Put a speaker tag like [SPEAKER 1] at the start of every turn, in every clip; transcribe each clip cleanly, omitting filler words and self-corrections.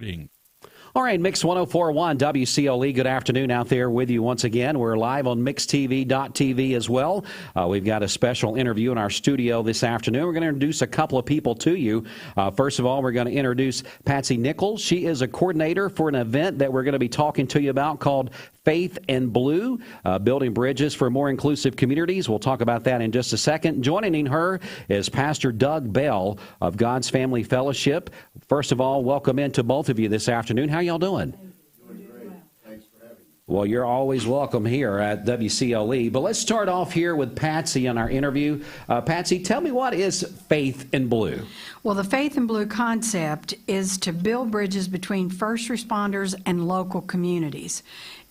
[SPEAKER 1] reporting.
[SPEAKER 2] All right, Mix 104.1 WCOE. Good afternoon out there with you once again. We're live on mixtv.tv as well. We've got a special interview in our studio this afternoon. We're going to introduce a couple of people to you. First of all, we're going to introduce Patsy Nichols. She is a coordinator for an event that we're going to be talking to you about called Faith in Blue, building bridges for more inclusive communities. We'll talk about that in just a second. Joining her is Pastor Doug Bell of God's Family Fellowship. First of all, welcome into both of you this afternoon. How y'all doing?
[SPEAKER 3] Doing great. Thanks for having me.
[SPEAKER 2] Well, you're always welcome here at WCOE. But let's start off here with Patsy in our interview. Patsy, tell me, what is Faith in Blue?
[SPEAKER 4] Well, the Faith in Blue concept is to build bridges between first responders and local communities.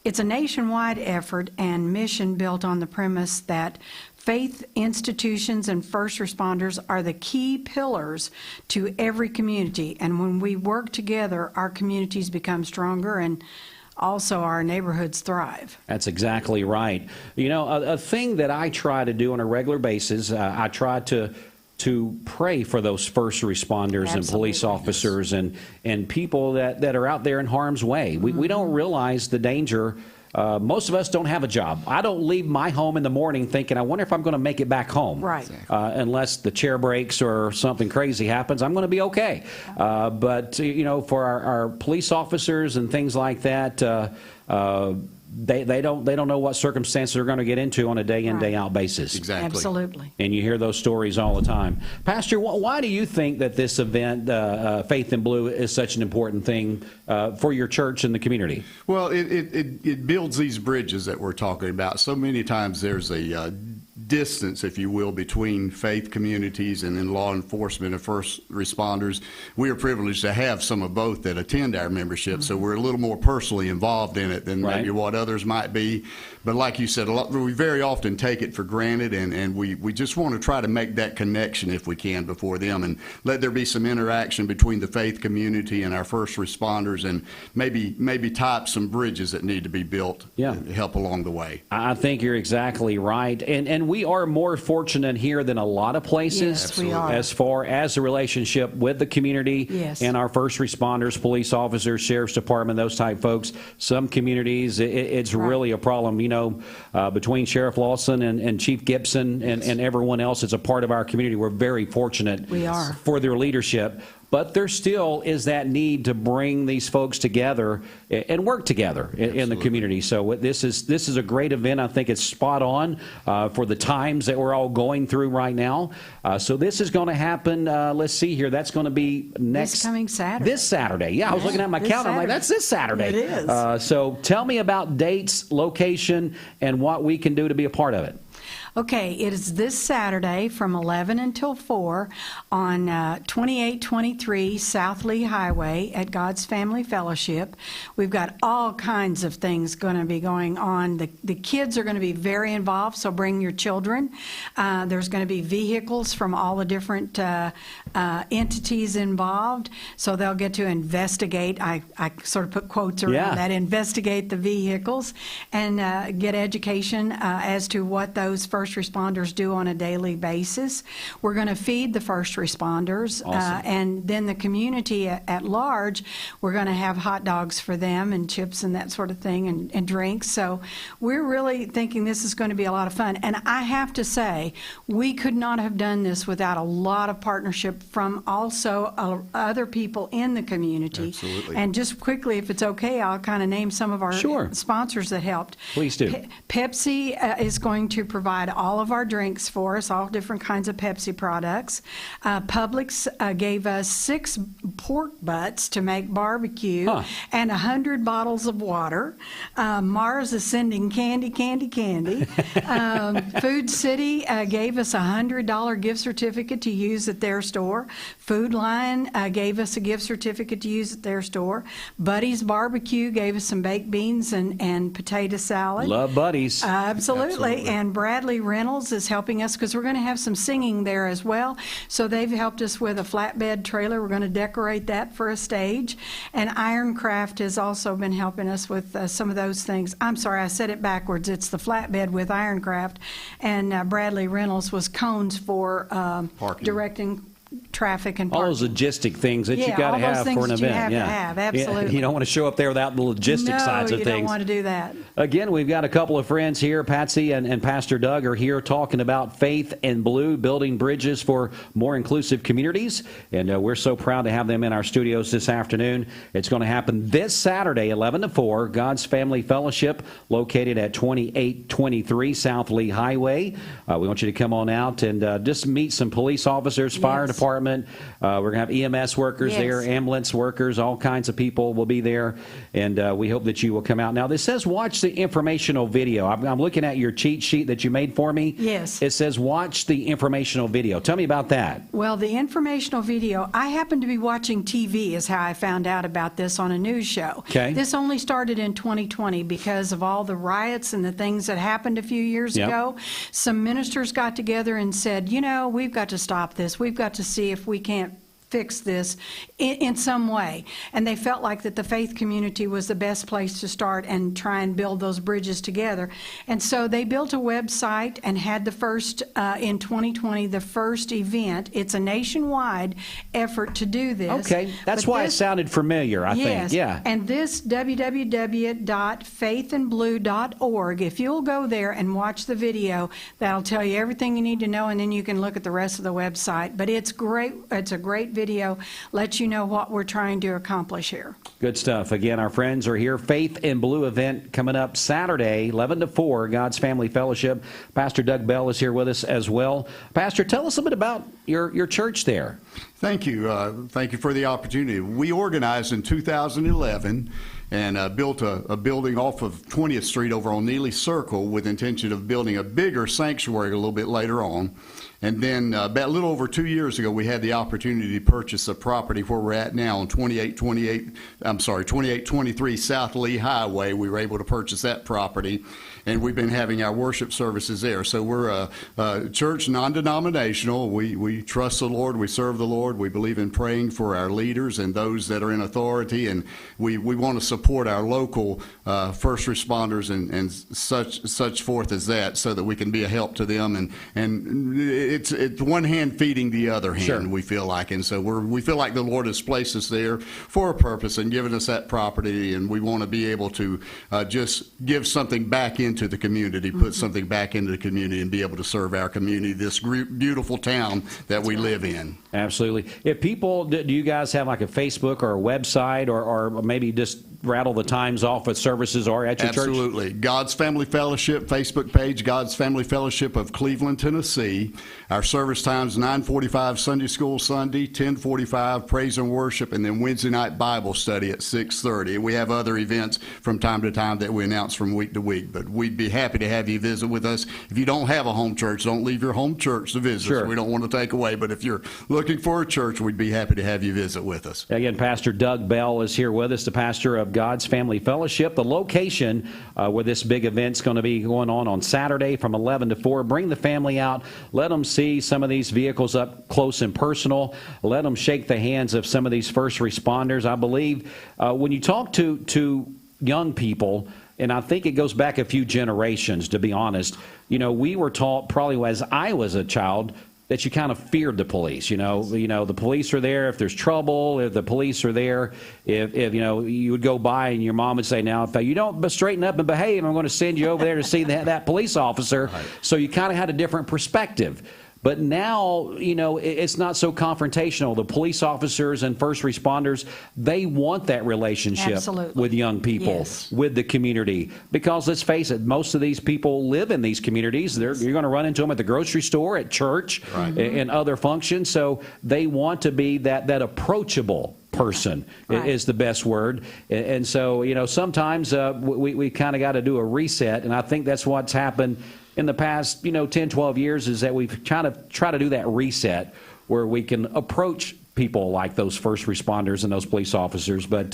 [SPEAKER 4] It's a nationwide effort and mission built on the premise that faith institutions and first responders are the key pillars to every community. And when we work together, our communities become stronger and also our neighborhoods thrive.
[SPEAKER 2] That's exactly right. You know, a thing that I try to do on a regular basis, I try to pray for those first responders. Absolutely. And police officers and people that are out there in harm's way. We don't realize the danger. Most of us don't have a job. I don't leave my home in the morning thinking, I wonder if I'm going to make it back home. Right. Unless the chair breaks or something crazy happens, I'm going to be okay. But, you know, for our police officers and things like that, they don't know what circumstances they're going to get into on a day in, day out basis.
[SPEAKER 3] Exactly.
[SPEAKER 4] Absolutely.
[SPEAKER 2] And you hear those stories all the time. Pastor, why do you think that this event, Faith in Blue, is such an important thing for your church and the community?
[SPEAKER 3] Well, it builds these bridges that we're talking about. So many times there's a distance, if you will, between faith communities and then law enforcement and first responders. We are privileged to have some of both that attend our membership, so we're a little more personally involved in it than maybe what others might be. But like you said, we very often take it for granted, and we just want to try to make that connection if we can before them, and let there be some interaction between the faith community and our first responders, and maybe type some bridges that need to be built to help along the way.
[SPEAKER 2] I think you're exactly right. And we are more fortunate here than a lot of places.
[SPEAKER 4] Yes, we are.
[SPEAKER 2] As far as the relationship with the community and our first responders, police officers, sheriff's department, those type folks. Some communities, it's really a problem. You know, between Sheriff Lawson and Chief Gibson and everyone else that's a part of our community, we're very fortunate for their leadership. But there still is that need to bring these folks together and work together in the community. So this is a great event. I think it's spot on for the times that we're all going through right now. So this is going to happen. Let's see here. That's going to be
[SPEAKER 4] this coming Saturday.
[SPEAKER 2] This Saturday. Yeah, I was looking at my calendar. I'm like, that's this Saturday.
[SPEAKER 4] It is.
[SPEAKER 2] So tell me about dates, location, and what we can do to be a part of it.
[SPEAKER 4] Okay, it is this Saturday from 11 until 4 on 2823 South Lee Highway at God's Family Fellowship. We've got all kinds of things going to be going on. The kids are going to be very involved, so bring your children. There's going to be vehicles from all the different entities involved, so they'll get to investigate. I sort of put quotes around that, investigate the vehicles and get education as to what those first responders do on a daily basis. We're going to feed the first responders, and then the community at large, we're going to have hot dogs for them and chips and that sort of thing and drinks. So we're really thinking this is going to be a lot of fun. And I have to say, we could not have done this without a lot of partnership from also other people in the community.
[SPEAKER 3] Absolutely.
[SPEAKER 4] And just quickly, if it's okay, I'll kind of name some of our sponsors that helped.
[SPEAKER 2] Please do.
[SPEAKER 4] Pepsi is going to provide all of our drinks for us, all different kinds of Pepsi products. Publix gave us 6 pork butts to make barbecue and 100 bottles of water. Mars is sending candy. Food City gave us a $100 gift certificate to use at their store. Food Line gave us a gift certificate to use at their store. Buddy's Barbecue gave us some baked beans and potato salad.
[SPEAKER 2] Love Buddy's.
[SPEAKER 4] Absolutely. And Bradley Reynolds is helping us because we're going to have some singing there as well. So they've helped us with a flatbed trailer. We're going to decorate that for a stage. And Ironcraft has also been helping us with some of those things. I'm sorry, I said it backwards. It's the flatbed with Ironcraft. And Bradley Reynolds was cones for directing traffic and
[SPEAKER 2] All
[SPEAKER 4] parking.
[SPEAKER 2] those logistic things that you got to have for an event.
[SPEAKER 4] You have to have, absolutely.
[SPEAKER 2] You don't want to show up there without the logistic sides of things.
[SPEAKER 4] No, you don't want to do that.
[SPEAKER 2] Again, we've got a couple of friends here. Patsy and Pastor Doug are here talking about Faith in Blue, building bridges for more inclusive communities. And we're so proud to have them in our studios this afternoon. It's going to happen this Saturday, 11 to 4, God's Family Fellowship, located at 2823 South Lee Highway. We want you to come on out and just meet some police officers, fire department. We're going to have EMS workers there, ambulance workers, all kinds of people will be there. And we hope that you will come out. Now, this says watch the informational video. I'm looking at your cheat sheet that you made for me.
[SPEAKER 4] Yes.
[SPEAKER 2] It says watch the informational video. Tell me about that.
[SPEAKER 4] Well, the informational video, I happened to be watching TV is how I found out about this on a news show.
[SPEAKER 2] Okay.
[SPEAKER 4] This only started in 2020 because of all the riots and the things that happened a few years ago. Some ministers got together and said, you know, we've got to stop this. We've got to see if we can't fix this in some way. And they felt like that the faith community was the best place to start and try and build those bridges together. And so they built a website and had the first, in 2020, the first event. It's a nationwide effort to do this.
[SPEAKER 2] Okay, that's why it sounded familiar, I think. Yeah.
[SPEAKER 4] And this, www.faithandblue.org, if you'll go there and watch the video, that'll tell you everything you need to know, and then you can look at the rest of the website. But it's great. It's a great video, lets you know what we're trying to accomplish here.
[SPEAKER 2] Good stuff. Again, our friends are here. Faith in Blue event coming up Saturday, 11 to 4, God's Family Fellowship. Pastor Doug Bell is here with us as well. Pastor, tell us a bit about your church there.
[SPEAKER 3] Thank you. Thank you for the opportunity. We organized in 2011 and built a building off of 20th Street over on Neely Circle with intention of building a bigger sanctuary a little bit later on. And then about a little over 2 years ago, we had the opportunity to purchase a property where we're at now on 2823 South Lee Highway. We were able to purchase that property, and we've been having our worship services there. So we're a church, non-denominational. We trust the Lord. We serve the Lord. We believe in praying for our leaders and those that are in authority, and we want to support our local first responders and such forth as that, so that we can be a help to them. And it's one hand feeding the other hand. Sure. We feel like, and so we feel like the Lord has placed us there for a purpose and given us that property, and we want to be able to just give something back into the community, put something back into the community, and be able to serve our community, this beautiful town that we live in.
[SPEAKER 2] Absolutely. If people, do you guys have like a Facebook or a website, or maybe just rattle the times off with services or at your church?
[SPEAKER 3] Absolutely. God's Family Fellowship Facebook page, God's Family Fellowship of Cleveland, Tennessee. Our service times 9:45 Sunday School Sunday, 10:45 Praise and Worship, and then Wednesday night Bible study at 6:30. We have other events from time to time that we announce from week to week, but we'd be happy to have you visit with us. If you don't have a home church, don't leave your home church to visit.
[SPEAKER 2] Sure.
[SPEAKER 3] We don't want to take away, but if you're looking for a church, we'd be happy to have you visit with us.
[SPEAKER 2] Again, Pastor Doug Bell is here with us, the pastor of God's Family Fellowship. The location where this big event's going to be going on Saturday from 11 to 4. Bring the family out. Let them see some of these vehicles up close and personal. Let them shake the hands of some of these first responders. I believe when you talk to young people, and I think it goes back a few generations, to be honest, we were taught, probably as I was a child, that you kind of feared the police. The police are there if there's trouble. If the police are there, if you would go by and your mom would say, now, if you don't straighten up and behave, I'm going to send you over there to see that police officer. Right. So you kind of had a different perspective. But now, it's not so confrontational. The police officers and first responders, they want that relationship with young people, with the community. Because let's face it, most of these people live in these communities. You're going to run into them at the grocery store, at church, and other functions. So they want to be that approachable person is the best word. And so, sometimes we kind of got to do a reset. And I think that's what's happened in the past, 10, 12 years, is that we've kind of try to do that reset where we can approach people like those first responders and those police officers. But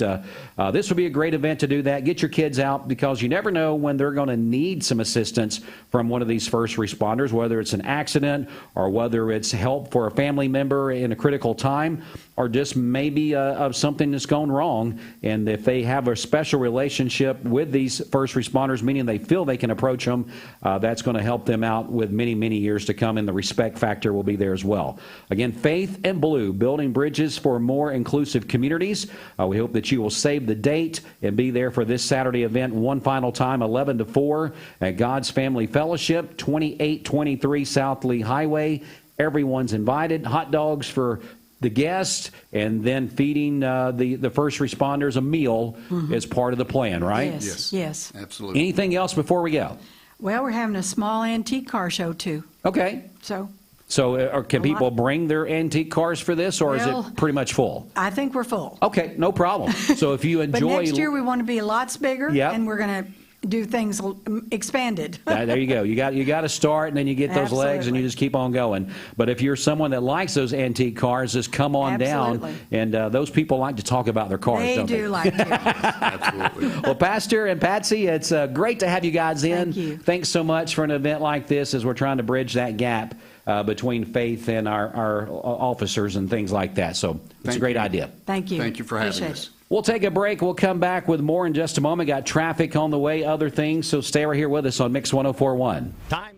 [SPEAKER 2] this would be a great event to do that. Get your kids out, because you never know when they're going to need some assistance from one of these first responders, whether it's an accident or whether it's help for a family member in a critical time, or just maybe of something that's gone wrong. And if they have a special relationship with these first responders, meaning they feel they can approach them, that's going to help them out with many, many years to come, and the respect factor will be there as well. Again, Faith and Blue, building bridges for more inclusive communities. We hope that you will save the date and be there for this Saturday event one final time, 11 to 4 at God's Family Fellowship, 2823 South Lee Highway. Everyone's invited. Hot dogs for the guests, and then feeding the first responders a meal is part of the plan, right?
[SPEAKER 4] Yes.
[SPEAKER 3] Absolutely.
[SPEAKER 2] Anything else before we go?
[SPEAKER 4] Well, we're having a small antique car show, too.
[SPEAKER 2] Okay. So can people bring their antique cars for this, or is it pretty much full?
[SPEAKER 4] I think we're full.
[SPEAKER 2] Okay, no problem. So if you enjoy...
[SPEAKER 4] But next year we want to be lots bigger,
[SPEAKER 2] Yep.
[SPEAKER 4] and we're going to do things expanded.
[SPEAKER 2] There you go. You got to start, and then you get those legs, and you just keep on going. But if you're someone that likes those antique cars, just come on down. And those people like to talk about their cars, don't they?
[SPEAKER 4] They do like to.
[SPEAKER 3] Absolutely.
[SPEAKER 2] Well, Pastor and Patsy, it's great to have you guys in.
[SPEAKER 4] Thank you.
[SPEAKER 2] Thanks so much for an event like this, as we're trying to bridge that gap between faith and our officers and things like that. So it's a great idea.
[SPEAKER 4] Thank you.
[SPEAKER 3] Thank you for having
[SPEAKER 4] Appreciate
[SPEAKER 3] us.
[SPEAKER 4] it.
[SPEAKER 2] We'll take a break. We'll come back with more in just a moment. Got traffic on the way, other things. So stay right here with us on Mix 104.1.
[SPEAKER 1] Time.